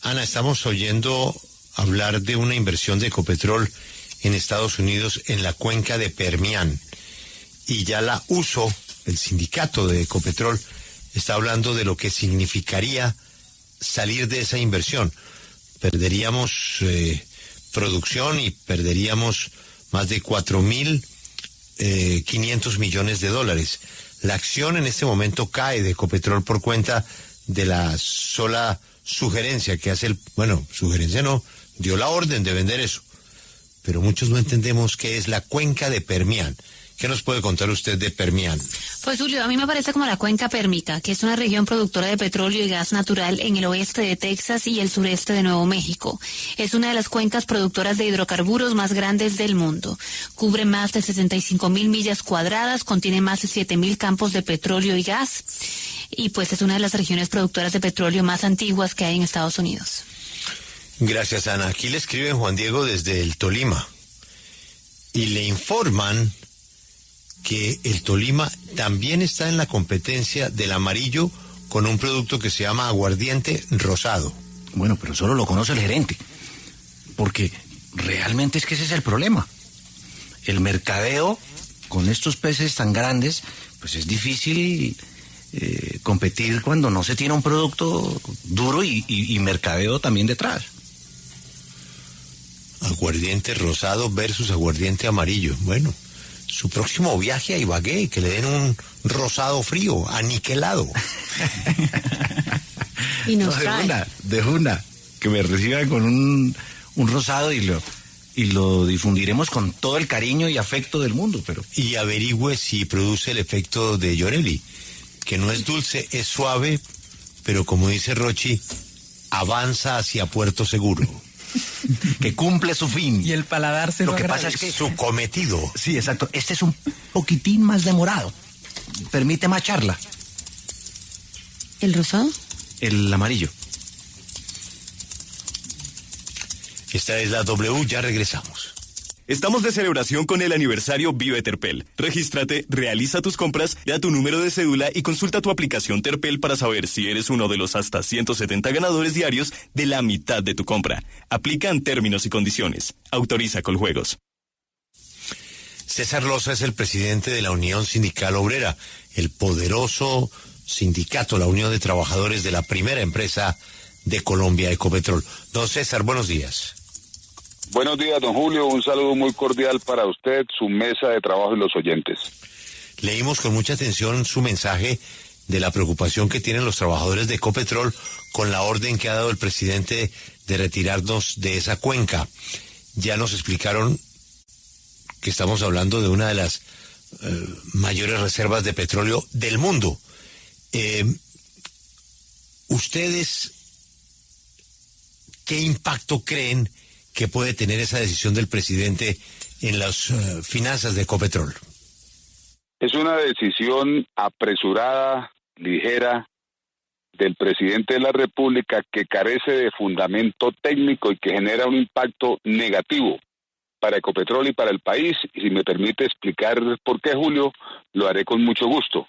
Ana, estamos oyendo hablar de una inversión de Ecopetrol en Estados Unidos en la cuenca de Permian. Y ya la USO, el sindicato de Ecopetrol, está hablando de lo que significaría salir de esa inversión. Perderíamos producción y perderíamos más de 4.500 millones de dólares. La acción en este momento cae de Ecopetrol por cuenta de la sola sugerencia que hace sugerencia no, dio la orden de vender eso. Pero muchos no entendemos qué es la cuenca de Permian. ¿Qué nos puede contar usted de Permian? Pues Julio, a mí me parece como la cuenca pérmica, que es una región productora de petróleo y gas natural en el oeste de Texas y el sureste de Nuevo México. Es una de las cuencas productoras de hidrocarburos más grandes del mundo. Cubre más de 65.000 millas cuadradas, contiene más de 7.000 campos de petróleo y gas, y pues es una de las regiones productoras de petróleo más antiguas que hay en Estados Unidos. Gracias, Ana. Aquí le escriben Juan Diego desde el Tolima y le informan que el Tolima también está en la competencia del amarillo con un producto que se llama aguardiente rosado. Bueno, pero solo lo conoce el gerente, porque realmente es que ese es el problema. El mercadeo con estos peces tan grandes, pues es difícil competir cuando no se tiene un producto duro y mercadeo también detrás. Aguardiente rosado versus aguardiente amarillo. Bueno, su próximo viaje a Ibagué, que le den un rosado frío, aniquilado. Y nos de una, que me reciban con un rosado y lo difundiremos con todo el cariño y afecto del mundo. Y averigüe si produce el efecto de Llorelli, que no es dulce, es suave, pero como dice Rochi, avanza hacia puerto seguro. Que cumple su fin. Y el paladar se lo que pasa es que su cometido. Sí, exacto. Este es un poquitín más demorado. Permite más charla. ¿El rosado? El amarillo. Esta es la W, ya regresamos. Estamos de celebración con el aniversario Vive Terpel. Regístrate, realiza tus compras, da tu número de cédula y consulta tu aplicación Terpel para saber si eres uno de los hasta 170 ganadores diarios de la mitad de tu compra. Aplican términos y condiciones. Autoriza Coljuegos. César Loza es el presidente de la Unión Sindical Obrera, el poderoso sindicato, la Unión de Trabajadores de la primera empresa de Colombia, Ecopetrol. Don César, buenos días. Buenos días, don Julio. Un saludo muy cordial para usted, su mesa de trabajo y los oyentes. Leímos con mucha atención su mensaje de la preocupación que tienen los trabajadores de Ecopetrol con la orden que ha dado el presidente de retirarnos de esa cuenca. Ya nos explicaron que estamos hablando de una de las mayores reservas de petróleo del mundo. ¿Ustedes qué impacto creen que puede tener esa decisión del presidente en las finanzas de Ecopetrol? Es una decisión apresurada, ligera, del presidente de la República que carece de fundamento técnico y que genera un impacto negativo para Ecopetrol y para el país. Y si me permite explicar por qué, Julio, lo haré con mucho gusto.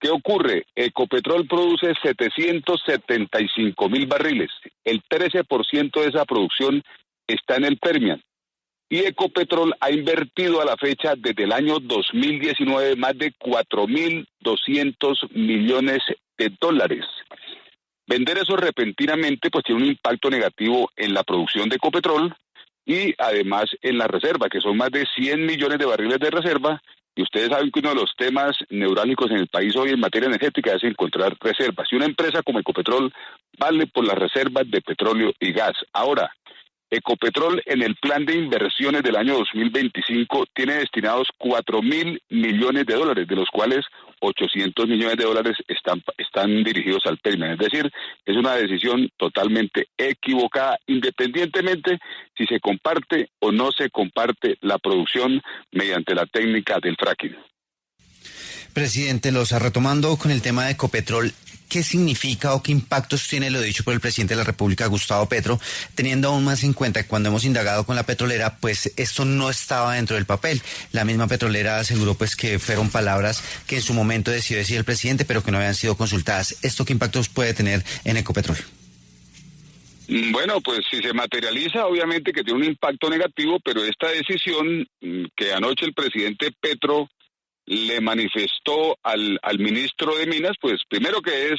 ¿Qué ocurre? Ecopetrol produce 775.000 barriles. El 13% de esa producción está en el Permian. Y Ecopetrol ha invertido a la fecha desde el año 2019 más de 4.200 millones de dólares. Vender eso repentinamente pues tiene un impacto negativo en la producción de Ecopetrol y además en la reserva, que son más de 100 millones de barriles de reserva. Y ustedes saben que uno de los temas neurálgicos en el país hoy en materia energética es encontrar reservas. Y una empresa como Ecopetrol vale por las reservas de petróleo y gas. Ahora, Ecopetrol en el plan de inversiones del año 2025 tiene destinados 4.000 millones de dólares, de los cuales 800 millones de dólares están dirigidos al Permian. Es decir, es una decisión totalmente equivocada, independientemente si se comparte o no se comparte la producción mediante la técnica del fracking. Presidente Loza, retomando con el tema de Ecopetrol, ¿qué significa o qué impactos tiene lo dicho por el presidente de la República, Gustavo Petro, teniendo aún más en cuenta que cuando hemos indagado con la petrolera, pues esto no estaba dentro del papel? La misma petrolera aseguró pues que fueron palabras que en su momento decidió decir el presidente, pero que no habían sido consultadas. ¿Esto qué impactos puede tener en Ecopetrol? Bueno, pues si se materializa, obviamente que tiene un impacto negativo, pero esta decisión que anoche el presidente Petro le manifestó al ministro de Minas, pues primero que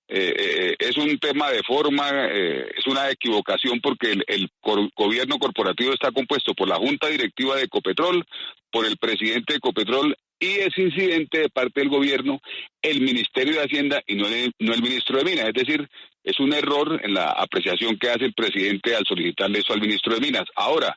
es un tema de forma, es una equivocación porque el gobierno corporativo está compuesto por la Junta Directiva de Ecopetrol, por el presidente de Ecopetrol, y es incidente de parte del gobierno el Ministerio de Hacienda y no el ministro de Minas. Es decir, es un error en la apreciación que hace el presidente al solicitarle eso al ministro de Minas. Ahora,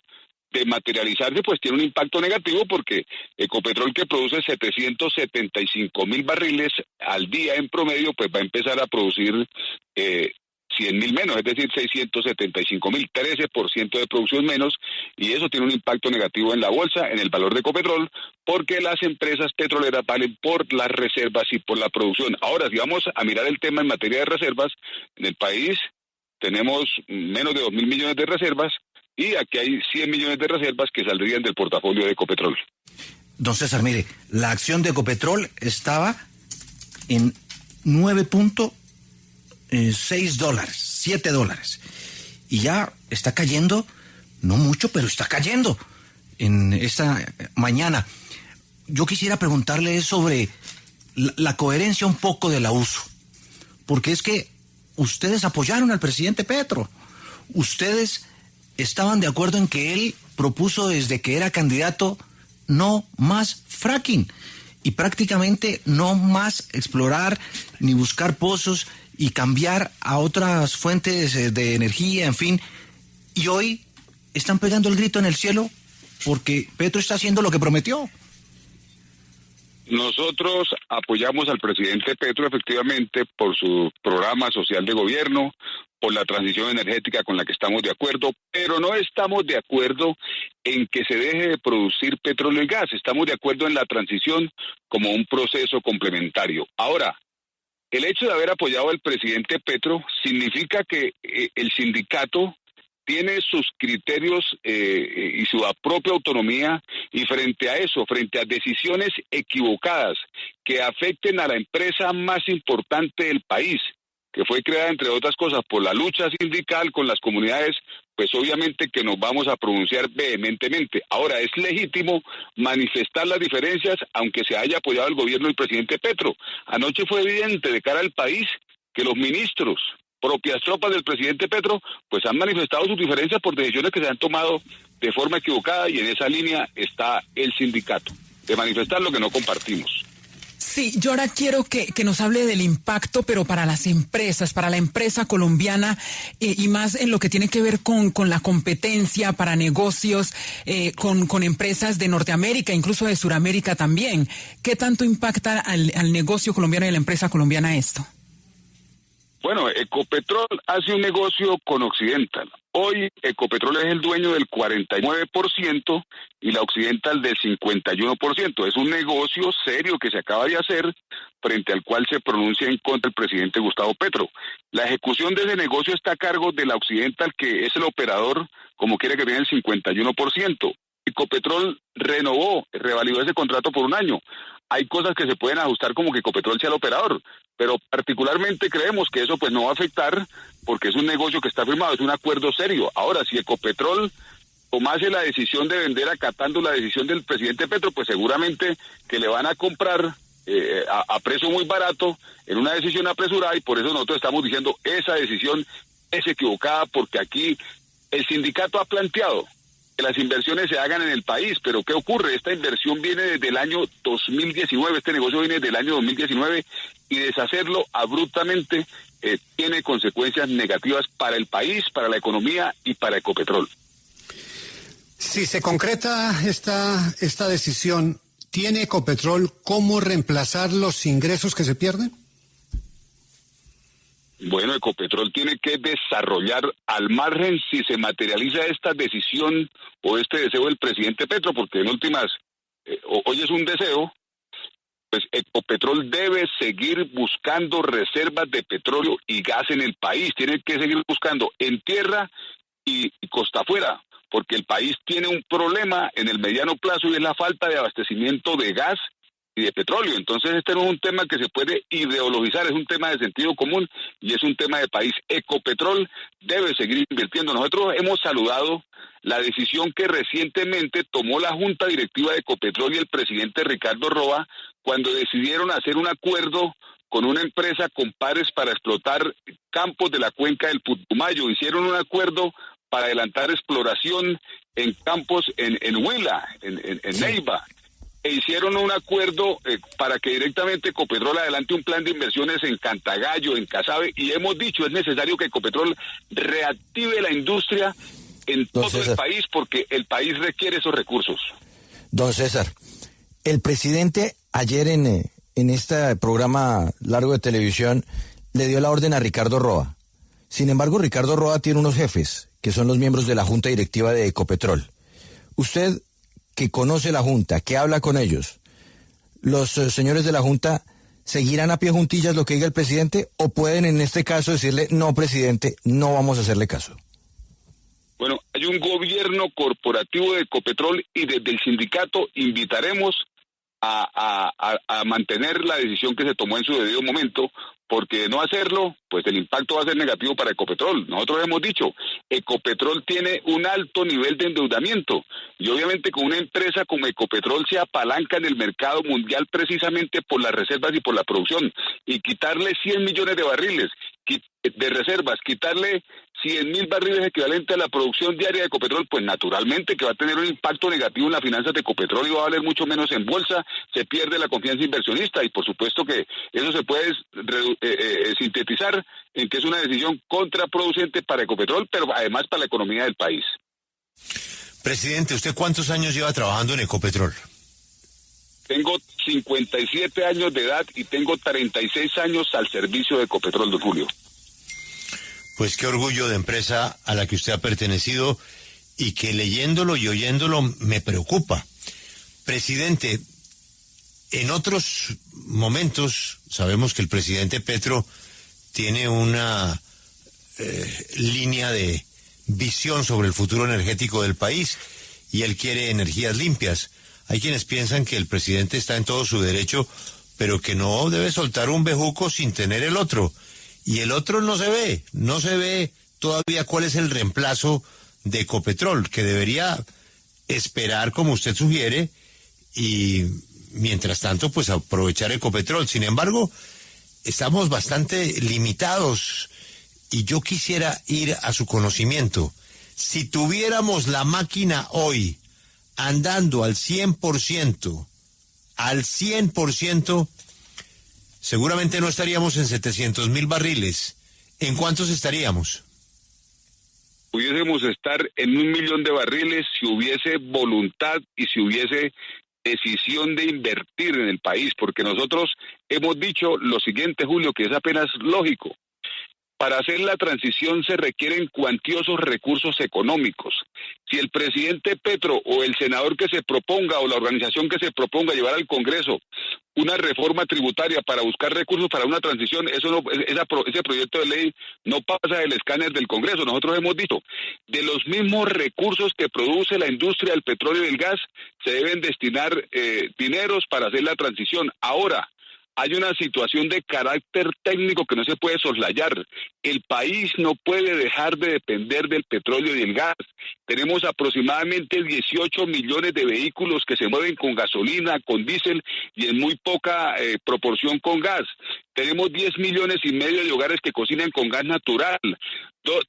de materializarse, pues tiene un impacto negativo porque Ecopetrol, que produce 775,000 barriles al día en promedio, pues va a empezar a producir 100,000 menos, es decir, 675,000, 13% de producción menos, y eso tiene un impacto negativo en la bolsa, en el valor de Ecopetrol, porque las empresas petroleras valen por las reservas y por la producción. Ahora, si vamos a mirar el tema en materia de reservas, en el país tenemos menos de 2.000 millones de reservas, y aquí hay 100 millones de reservas que saldrían del portafolio de Ecopetrol. Don César, mire, la acción de Ecopetrol estaba en $9.6, $7, y ya está cayendo, no mucho, pero está cayendo en esta mañana. Yo quisiera preguntarle sobre la coherencia un poco de la uso, porque es que ustedes apoyaron al presidente Petro, ustedes estaban de acuerdo en que él propuso desde que era candidato no más fracking y prácticamente no más explorar ni buscar pozos y cambiar a otras fuentes de energía, en fin. Y hoy están pegando el grito en el cielo porque Petro está haciendo lo que prometió. Nosotros apoyamos al presidente Petro efectivamente por su programa social de gobierno, por la transición energética con la que estamos de acuerdo, pero no estamos de acuerdo en que se deje de producir petróleo y gas. Estamos de acuerdo en la transición como un proceso complementario. Ahora, el hecho de haber apoyado al presidente Petro significa que el sindicato tiene sus criterios y su propia autonomía, y frente a eso, frente a decisiones equivocadas que afecten a la empresa más importante del país, que fue creada, entre otras cosas, por la lucha sindical con las comunidades, pues obviamente que nos vamos a pronunciar vehementemente. Ahora, es legítimo manifestar las diferencias, aunque se haya apoyado el gobierno del presidente Petro. Anoche fue evidente de cara al país que los ministros, propias tropas del presidente Petro, pues han manifestado sus diferencias por decisiones que se han tomado de forma equivocada, y en esa línea está el sindicato, de manifestar lo que no compartimos. Sí, yo ahora quiero que nos hable del impacto, pero para las empresas, para la empresa colombiana, y más en lo que tiene que ver con la competencia para negocios, con empresas de Norteamérica, incluso de Suramérica también. ¿Qué tanto impacta al negocio colombiano y a la empresa colombiana esto? Bueno, Ecopetrol hace un negocio con Occidental. Hoy Ecopetrol es el dueño del 49% y la Occidental del 51%. Es un negocio serio que se acaba de hacer, frente al cual se pronuncia en contra el presidente Gustavo Petro. La ejecución de ese negocio está a cargo de la Occidental, que es el operador, como quiere, que tiene el 51%. Ecopetrol revalidó ese contrato por un año. Hay cosas que se pueden ajustar, como que Ecopetrol sea el operador, pero particularmente creemos que eso pues no va a afectar, porque es un negocio que está firmado, es un acuerdo serio. Ahora, si Ecopetrol tomase la decisión de vender acatando la decisión del presidente Petro, pues seguramente que le van a comprar a precio muy barato, en una decisión apresurada, y por eso nosotros estamos diciendo esa decisión es equivocada, porque aquí el sindicato ha planteado que las inversiones se hagan en el país, pero ¿qué ocurre? Esta inversión viene desde el año 2019, este negocio viene desde el año 2019, y deshacerlo abruptamente tiene consecuencias negativas para el país, para la economía y para Ecopetrol. Si se concreta esta decisión, ¿tiene Ecopetrol cómo reemplazar los ingresos que se pierden? Bueno, Ecopetrol tiene que desarrollar, al margen si se materializa esta decisión o este deseo del presidente Petro, porque en últimas, hoy es un deseo, pues Ecopetrol debe seguir buscando reservas de petróleo y gas en el país, tiene que seguir buscando en tierra y costa afuera, porque el país tiene un problema en el mediano plazo, y es la falta de abastecimiento de gas y de petróleo. Entonces este no es un tema que se puede ideologizar, es un tema de sentido común y es un tema de país. Ecopetrol debe seguir invirtiendo. Nosotros hemos saludado la decisión que recientemente tomó la Junta Directiva de Ecopetrol y el presidente Ricardo Roa cuando decidieron hacer un acuerdo con una empresa con pares para explotar campos de la cuenca del Putumayo. Hicieron un acuerdo para adelantar exploración en campos en Huila, en Neiva. E hicieron un acuerdo para que directamente Ecopetrol adelante un plan de inversiones en Cantagallo, en Casabe, y hemos dicho, es necesario que Ecopetrol reactive la industria en todo el país, porque el país requiere esos recursos. Don César, el presidente ayer en este programa largo de televisión le dio la orden a Ricardo Roa. Sin embargo, Ricardo Roa tiene unos jefes, que son los miembros de la Junta Directiva de Ecopetrol. Usted, que conoce la Junta, que habla con ellos, ¿los señores de la Junta seguirán a pie juntillas lo que diga el presidente o pueden en este caso decirle, no, presidente, no vamos a hacerle caso? Bueno, hay un gobierno corporativo de Ecopetrol y desde el sindicato invitaremos a mantener la decisión que se tomó en su debido momento, porque de no hacerlo, pues el impacto va a ser negativo para Ecopetrol. Nosotros hemos dicho, Ecopetrol tiene un alto nivel de endeudamiento y obviamente con una empresa como Ecopetrol se apalanca en el mercado mundial precisamente por las reservas y por la producción, y quitarle 100 millones de barriles de reservas, quitarle 100.000 barriles equivalentes a la producción diaria de Ecopetrol, pues naturalmente que va a tener un impacto negativo en las finanzas de Ecopetrol y va a valer mucho menos en bolsa, se pierde la confianza inversionista y por supuesto que eso se puede sintetizar en que es una decisión contraproducente para Ecopetrol, pero además para la economía del país. Presidente, ¿usted cuántos años lleva trabajando en Ecopetrol? Tengo 57 años de edad y tengo 36 años al servicio de Ecopetrol, don Julio. Pues qué orgullo de empresa a la que usted ha pertenecido y que leyéndolo y oyéndolo me preocupa. Presidente, en otros momentos sabemos que el presidente Petro tiene una línea de visión sobre el futuro energético del país y él quiere energías limpias. Hay quienes piensan que el presidente está en todo su derecho, pero que no debe soltar un bejuco sin tener el otro. Y el otro no se ve todavía cuál es el reemplazo de Ecopetrol, que debería esperar, como usted sugiere, y mientras tanto, pues aprovechar Ecopetrol. Sin embargo, estamos bastante limitados y yo quisiera ir a su conocimiento. Si tuviéramos la máquina hoy andando al 100%, seguramente no estaríamos en 700.000 barriles. ¿En cuántos estaríamos? Pudiésemos estar en 1 millón de barriles si hubiese voluntad y si hubiese decisión de invertir en el país, porque nosotros hemos dicho lo siguiente, Julio, que es apenas lógico. Para hacer la transición se requieren cuantiosos recursos económicos. Si el presidente Petro o el senador que se proponga o la organización que se proponga llevar al Congreso una reforma tributaria para buscar recursos para una transición, ese proyecto de ley no pasa del escáner del Congreso. Nosotros hemos dicho, de los mismos recursos que produce la industria del petróleo y del gas, se deben destinar dineros para hacer la transición. Ahora, hay una situación de carácter técnico que no se puede soslayar. El país no puede dejar de depender del petróleo y del gas. Tenemos aproximadamente 18 millones de vehículos que se mueven con gasolina, con diésel y en muy poca proporción con gas. Tenemos 10 millones y medio de hogares que cocinan con gas natural,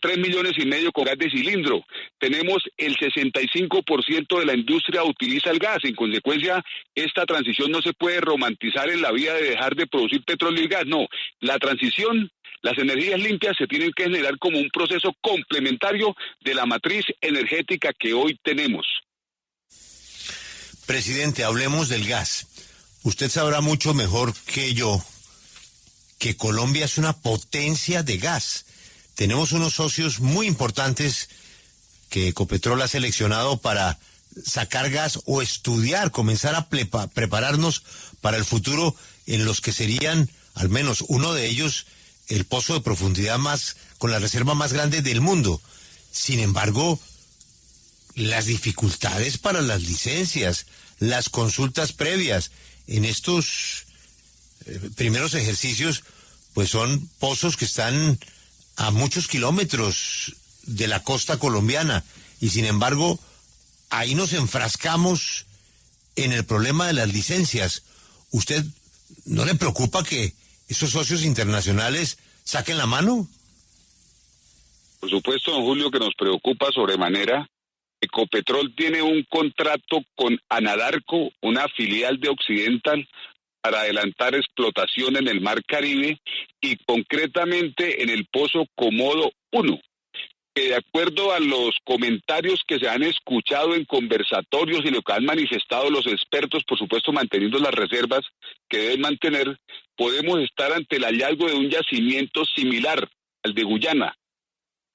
3 millones y medio con gas de cilindro. Tenemos el 65% de la industria utiliza el gas. En consecuencia, esta transición no se puede romantizar en la vía de dejar de producir petróleo y gas. No, la transición, las energías limpias se tienen que generar como un proceso complementario de la matriz energética que hoy tenemos. Presidente, hablemos del gas. Usted sabrá mucho mejor que yo que Colombia es una potencia de gas. Tenemos unos socios muy importantes que Ecopetrol ha seleccionado para sacar gas o estudiar, comenzar a prepararnos para el futuro en los que serían, al menos uno de ellos, el pozo de profundidad con la reserva más grande del mundo. Sin embargo, las dificultades para las licencias, las consultas previas, en estos primeros ejercicios, pues son pozos que están a muchos kilómetros de la costa colombiana y sin embargo ahí nos enfrascamos en el problema de las licencias. ¿Usted no le preocupa que esos socios internacionales saquen la mano? Por supuesto, don Julio, que nos preocupa sobremanera. Ecopetrol tiene un contrato con Anadarko, una filial de Occidental, para adelantar explotación en el Mar Caribe y concretamente en el pozo Komodo 1, que de acuerdo a los comentarios que se han escuchado en conversatorios y lo que han manifestado los expertos, por supuesto manteniendo las reservas que deben mantener, podemos estar ante el hallazgo de un yacimiento similar al de Guyana,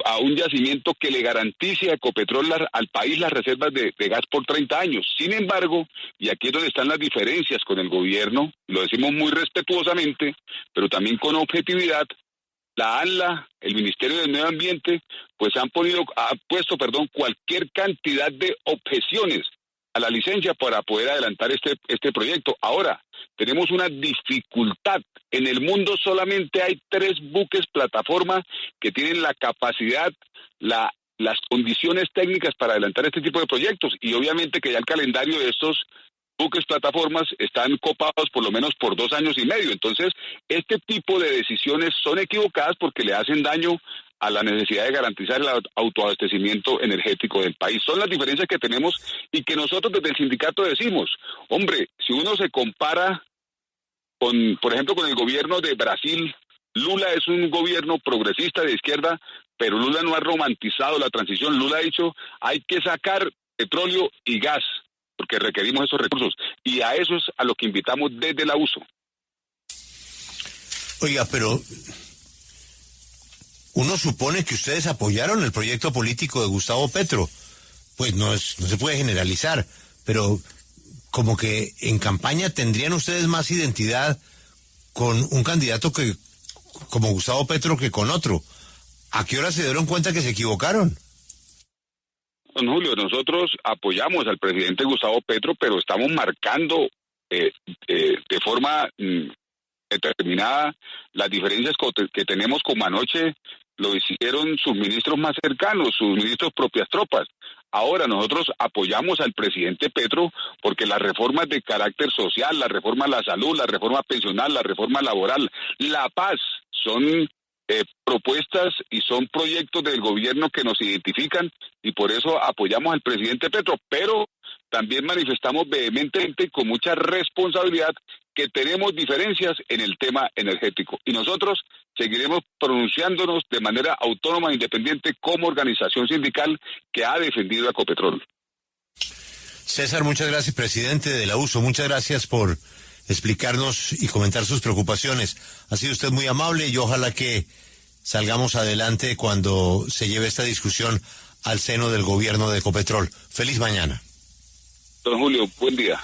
a un yacimiento que le garantice a Ecopetrol al país las reservas de gas por 30 años. Sin embargo, y aquí es donde están las diferencias con el gobierno, lo decimos muy respetuosamente, pero también con objetividad, la ANLA, el Ministerio del Medio Ambiente, pues ha puesto cualquier cantidad de objeciones a la licencia para poder adelantar este proyecto. Ahora, tenemos una dificultad. En el mundo solamente hay 3 buques plataforma que tienen la capacidad, las condiciones técnicas para adelantar este tipo de proyectos. Y obviamente que ya el calendario de estos buques plataformas están copados por lo menos por 2 años y medio. Entonces, este tipo de decisiones son equivocadas porque le hacen daño a la necesidad de garantizar el autoabastecimiento energético del país. Son las diferencias que tenemos y que nosotros desde el sindicato decimos, hombre, si uno se compara con, por ejemplo, con el gobierno de Brasil, Lula es un gobierno progresista de izquierda, pero Lula no ha romantizado la transición. Lula ha dicho, hay que sacar petróleo y gas, porque requerimos esos recursos, y a eso es a lo que invitamos desde la USO. Oiga, pero uno supone que ustedes apoyaron el proyecto político de Gustavo Petro. Pues no se puede generalizar, pero como que en campaña tendrían ustedes más identidad con un candidato que como Gustavo Petro que con otro. ¿A qué hora se dieron cuenta que se equivocaron? Don Julio, nosotros apoyamos al presidente Gustavo Petro, pero estamos marcando de forma determinada las diferencias que tenemos, como anoche lo hicieron sus ministros más cercanos, sus ministros propias tropas. Ahora nosotros apoyamos al presidente Petro porque las reformas de carácter social, la reforma a la salud, la reforma pensional, la reforma laboral, la paz, son propuestas y son proyectos del gobierno que nos identifican y por eso apoyamos al presidente Petro, pero también manifestamos vehementemente y con mucha responsabilidad que tenemos diferencias en el tema energético y nosotros seguiremos pronunciándonos de manera autónoma e independiente como organización sindical que ha defendido a Ecopetrol. César, muchas gracias, presidente de la USO, muchas gracias por explicarnos y comentar sus preocupaciones. Ha sido usted muy amable y ojalá que salgamos adelante cuando se lleve esta discusión al seno del gobierno de Ecopetrol. Feliz mañana. Don Julio, buen día.